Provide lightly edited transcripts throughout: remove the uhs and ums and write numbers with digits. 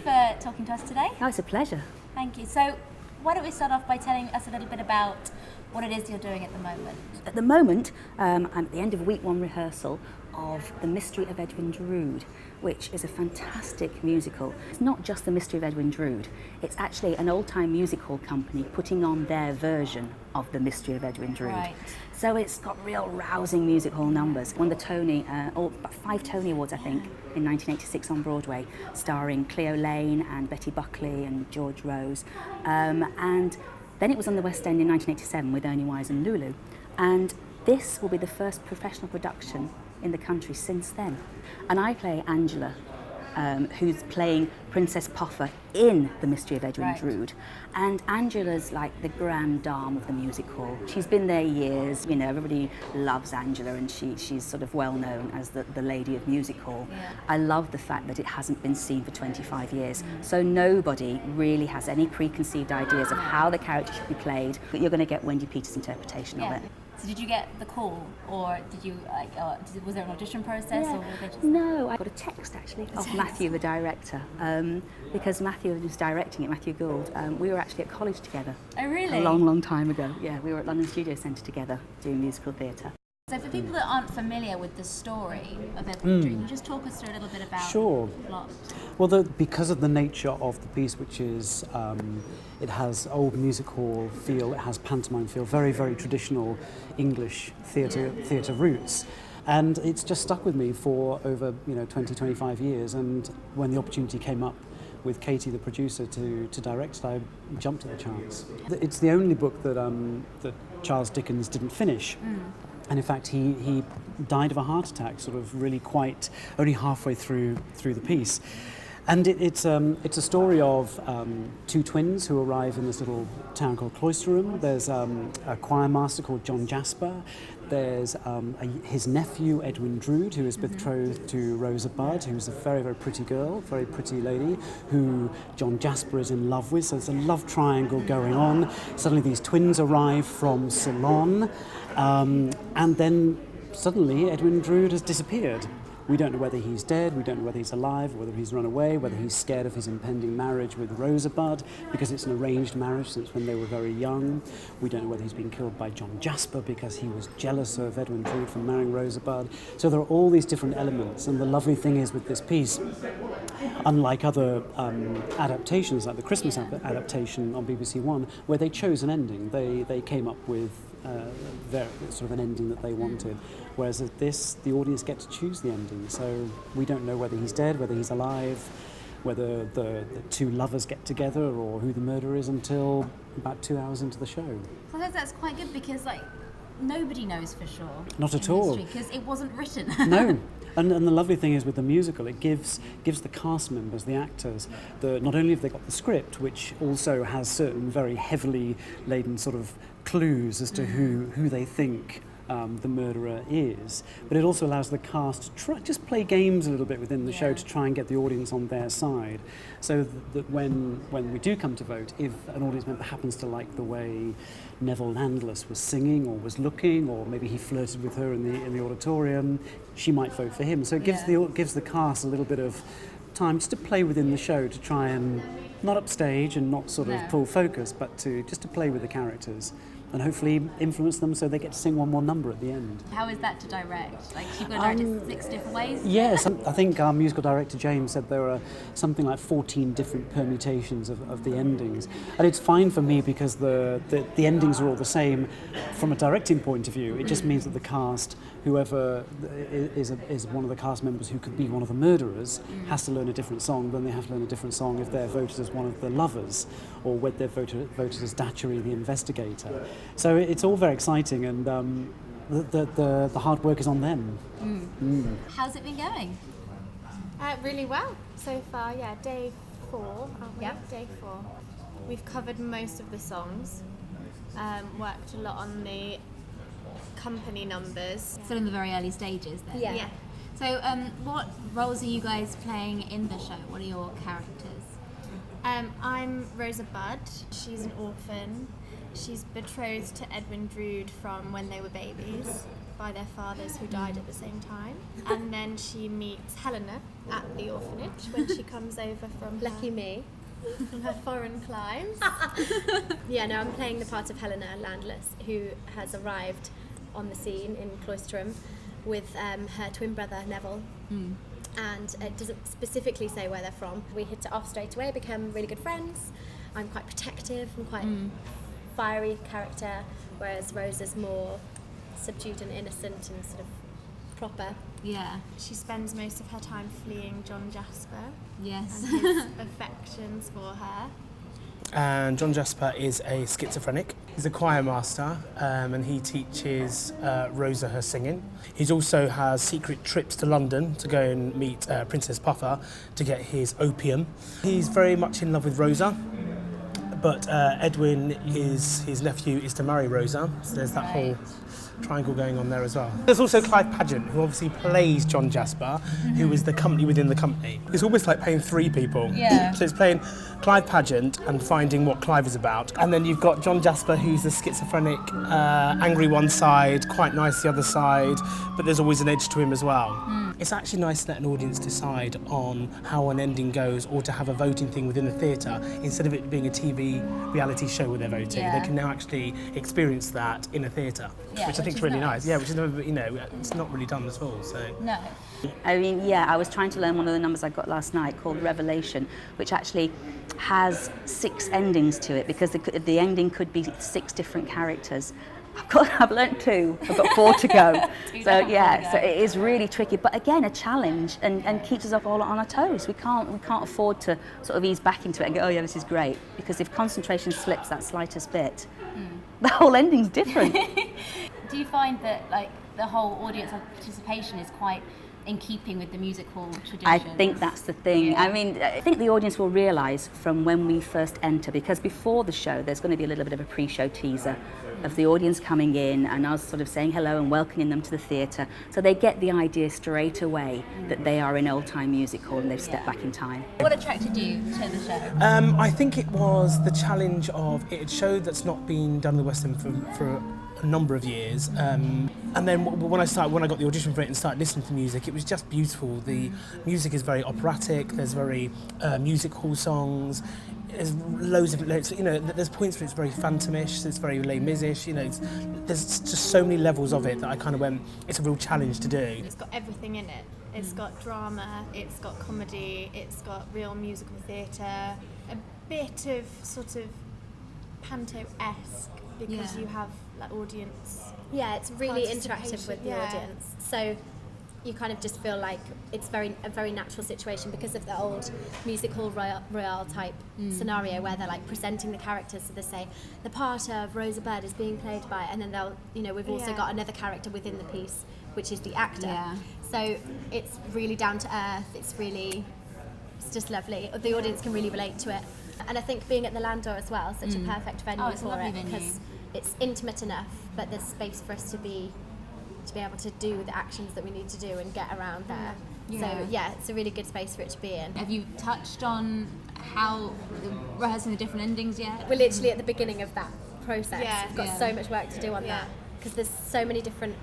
for talking to us today. Oh, it's a pleasure. Thank you. So why don't we start off by telling us a little bit about what it is you're doing at the moment? At the moment, I'm at the end of week 1 rehearsal of The Mystery of Edwin Drood, which is a fantastic musical. It's not just The Mystery of Edwin Drood, it's actually an old-time music hall company putting on their version of The Mystery of Edwin Drood. Right. So it's got real rousing music hall numbers. Won the Tony, about 5 Tony Awards I think, in 1986 on Broadway, starring Cleo Lane and Betty Buckley and George Rose. And then it was on the West End in 1987 with Ernie Wise and Lulu. And this will be the first professional production in the country since then. And I play Angela, who's playing Princess Puffer in The Mystery of Edwin Drood. And Angela's like the grande dame of the music hall. She's been there years, you know, everybody loves Angela, and she's sort of well known as the lady of music hall. Yeah. I love the fact that it hasn't been seen for 25 years. So nobody really has any preconceived ideas of how the character should be played, but you're going to get Wendy Peters' interpretation of it. So did you get the call, or did you was there an audition process? Yeah. Or were they just... No, I got a text actually of Matthew, the director, because Matthew was directing it, Matthew Gould. We were actually at college together. Oh really? A long, long time ago. Yeah, we were at London Studio Centre together doing musical theatre. So for people that aren't familiar with the story of Edwin Drood, can you just talk us through a little bit about the plot? Well, because of the nature of the piece, which is, it has old music hall feel, it has pantomime feel, very, very traditional English theatre roots. And it's just stuck with me for over 20, 25 years. And when the opportunity came up with Katie, the producer, to direct it, I jumped at the chance. It's the only book that Charles Dickens didn't finish. And in fact, he died of a heart attack, sort of really quite only halfway through the piece. And it's a story of 2 twins who arrive in this little town called Cloisterham. There's a choir master called John Jasper. There's his nephew, Edwin Drood, who is betrothed to Rosa Budd, who's a very, very pretty girl, very pretty lady, who John Jasper is in love with. So there's a love triangle going on. Suddenly these twins arrive from Ceylon, and then suddenly Edwin Drood has disappeared. We don't know whether he's dead, we don't know whether he's alive, whether he's run away, whether he's scared of his impending marriage with Rosa Budd, because it's an arranged marriage since when they were very young. We don't know whether he's been killed by John Jasper because he was jealous of Edwin Drood for marrying Rosa Budd. So there are all these different elements, and the lovely thing is with this piece, unlike other adaptations, like the Christmas adaptation on BBC One, where they chose an ending, they came up with sort of an ending that they wanted. Whereas at this, the audience get to choose the ending. So we don't know whether he's dead, whether he's alive, whether the 2 lovers get together, or who the murderer is until about 2 hours into the show. So I think that's quite good because nobody knows for sure. Not at all. Because it wasn't written. No. And the lovely thing is with the musical, it gives the cast members, the actors, not only have they got the script, which also has certain very heavily laden sort of clues as to who they think the murderer is, but it also allows the cast to just play games a little bit within the show to try and get the audience on their side, so that when we do come to vote, if an audience member happens to like the way Neville Landless was singing or was looking, or maybe he flirted with her in the auditorium, she might vote for him. So it gives the cast a little bit of time just to play within the show, to try and not upstage and not sort of pull focus, but to play with the characters and hopefully influence them so they get to sing one more number at the end. How is that to direct? Like, you've got to direct it 6 different ways? Yes, I think our musical director James said there are something like 14 different permutations of the endings. And it's fine for me because the endings are all the same from a directing point of view. It just means that the cast, whoever is one of the cast members who could be one of the murderers, has to learn a different song. Then they have to learn a different song if they're voted as one of the lovers, or when they're voted as Datchery, the investigator. So it's all very exciting, and the hard work is on them. How's it been going? Really well so far. Yeah, day 4. Day 4. We've covered most of the songs. Worked a lot on the company numbers. Still in the very early stages then? Yeah. So what roles are you guys playing in the show? What are your characters? I'm Rosa Budd. She's an orphan. She's betrothed to Edwin Drood from when they were babies by their fathers who died at the same time. And then she meets Helena at the orphanage when she comes over from Lucky me. from her foreign climes. Yeah, no, I'm playing the part of Helena Landless, who has arrived on the scene in Cloisterham with her twin brother Neville. And it doesn't specifically say where they're from. We hit it off straight away, become really good friends. I'm quite protective, I'm quite fiery character, whereas Rose is more subdued and innocent and sort of proper. Yeah. She spends most of her time fleeing John Jasper Yes. and his affections for her. And John Jasper is a schizophrenic. He's a choir master, and he teaches Rosa her singing. He also has secret trips to London to go and meet Princess Puffer to get his opium. He's very much in love with Rosa, but Edwin, his nephew, is to marry Rosa, so there's that whole triangle going on there as well. There's also Clive Paget, who obviously plays John Jasper, who is the company within the company. It's almost like playing three people. Yeah. So it's playing Clive Paget and finding what Clive is about. And then you've got John Jasper, who's the schizophrenic, angry one side, quite nice the other side, but there's always an edge to him as well. It's actually nice to let an audience decide on how an ending goes, or to have a voting thing within the theatre, instead of it being a TV reality show where they're voting. Yeah. They can now actually experience that in a theatre, Yeah, which I think which is really is nice. nice. Yeah, which is never, it's not really done at all. So. No. I mean, yeah, I was trying to learn one of the numbers I got last night called Revelation, which actually has 6 endings to it, because the ending could be 6 different characters. I've learnt 2. I've got 4 to go. So yeah, so it is really tricky, but again, a challenge, and keeps us up all on our toes. We can't afford to sort of ease back into it and go, oh yeah, this is great, because if concentration slips that slightest bit, the whole ending's different. Do you find that like the whole audience participation is quite in keeping with the musical tradition? I think that's the thing. Yeah. I mean, I think the audience will realise from when we first enter, because before the show there's going to be a little bit of a pre-show teaser of the audience coming in and us sort of saying hello and welcoming them to the theatre, so they get the idea straight away that they are in old-time music hall and they've stepped back in time. What attracted you to the show? I think it was the challenge of it showed that's not been done in the West End for a number of years, and then when I got the audition for it and started listening to music, it was just beautiful. The music is very operatic. There's very music hall songs. There's loads of, there's points where it's very phantomish, it's very Les Mis-ish, there's just so many levels of it that I kind of went, it's a real challenge to do. It's got everything in it. It's got drama, it's got comedy, it's got real musical theatre, a bit of sort of panto-esque, because you have like audience. Yeah, it's really interactive Participation, with the yeah. audience. So you kind of just feel like it's a very natural situation because of the old music hall royale type scenario where they're like presenting the characters. So they say the part of Rosa Bird is being played by, and then they'll, we've also got another character within the piece, which is the actor. Yeah. So it's really down to earth. It's just lovely. The audience can really relate to it. And I think being at the Landor as well, such a perfect venue It's a for lovely it, venue. because it's intimate enough, but there's space for us to be able to do the actions that we need to do and get around there. So yeah, it's a really good space for it to be in. Have you touched on how rehearsing the different endings yet? We're literally at the beginning of that process. Yeah. We've got so much work to do on that, because there's so many different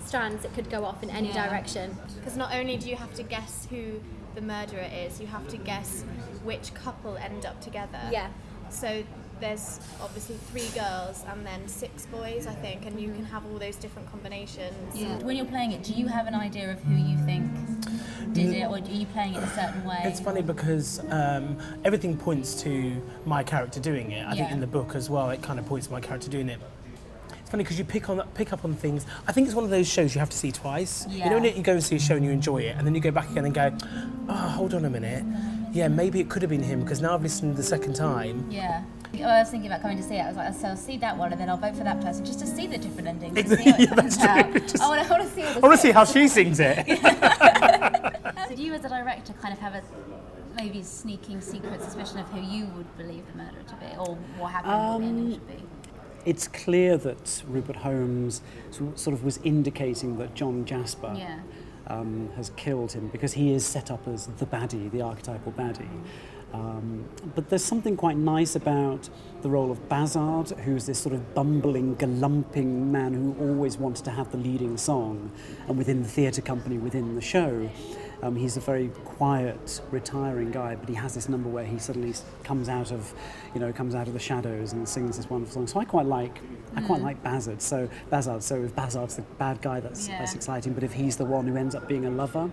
strands that could go off in any direction. Because not only do you have to guess who the murderer is, you have to guess which couple end up together. Yeah. So there's obviously 3 girls and then 6 boys, I think, and you can have all those different combinations. Yeah. When you're playing it, do you have an idea of who you think did it, or are you playing it a certain way? It's funny because everything points to my character doing it. I think in the book as well, it kind of points to my character doing it. It's funny because you pick up on things. I think it's one of those shows you have to see twice. Yeah. When you go and see a show and you enjoy it, and then you go back again and go, oh, hold on a minute. Yeah, maybe it could have been him, because now I've listened the second time. Yeah. I was thinking about coming to see it. I was like, so I'll see that one and then I'll vote for that person just to see the different endings. Exactly. Yeah, that's true. I want to see all the I want to see how she sings it. Did you as a director kind of have a maybe sneaking secret suspicion of who you would believe the murderer to be, or what happened what the ending should be? It's clear that Rupert Holmes sort of was indicating that John Jasper has killed him, because he is set up as the baddie, the archetypal baddie. But there's something quite nice about the role of Bazard, who's this sort of bumbling, galumping man who always wanted to have the leading song, and within the theatre company, within the show. He's a very quiet, retiring guy, but he has this number where he suddenly comes out of the shadows and sings this wonderful song. So I quite like Bazard. So if Bazard's the bad guy, that's exciting. But if he's the one who ends up being a lover,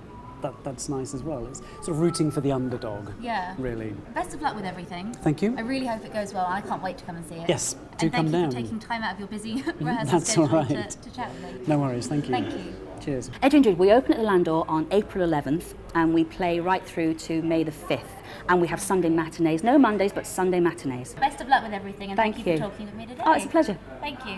that's nice as well. It's sort of rooting for the underdog. Yeah. Really. Best of luck with everything. Thank you. I really hope it goes well. I can't wait to come and see it. Yes, do come down. And thank you for taking time out of your busy rehearsal That's schedule all right. to chat with me. No worries. Thank you. Thank you. Cheers. Edwin Drood, we open at the Landor on April 11th and we play right through to May the 5th. And we have Sunday matinees, no Mondays, but Sunday matinees. Best of luck with everything, and thank you for talking with me today. Oh, it's a pleasure. Thank you.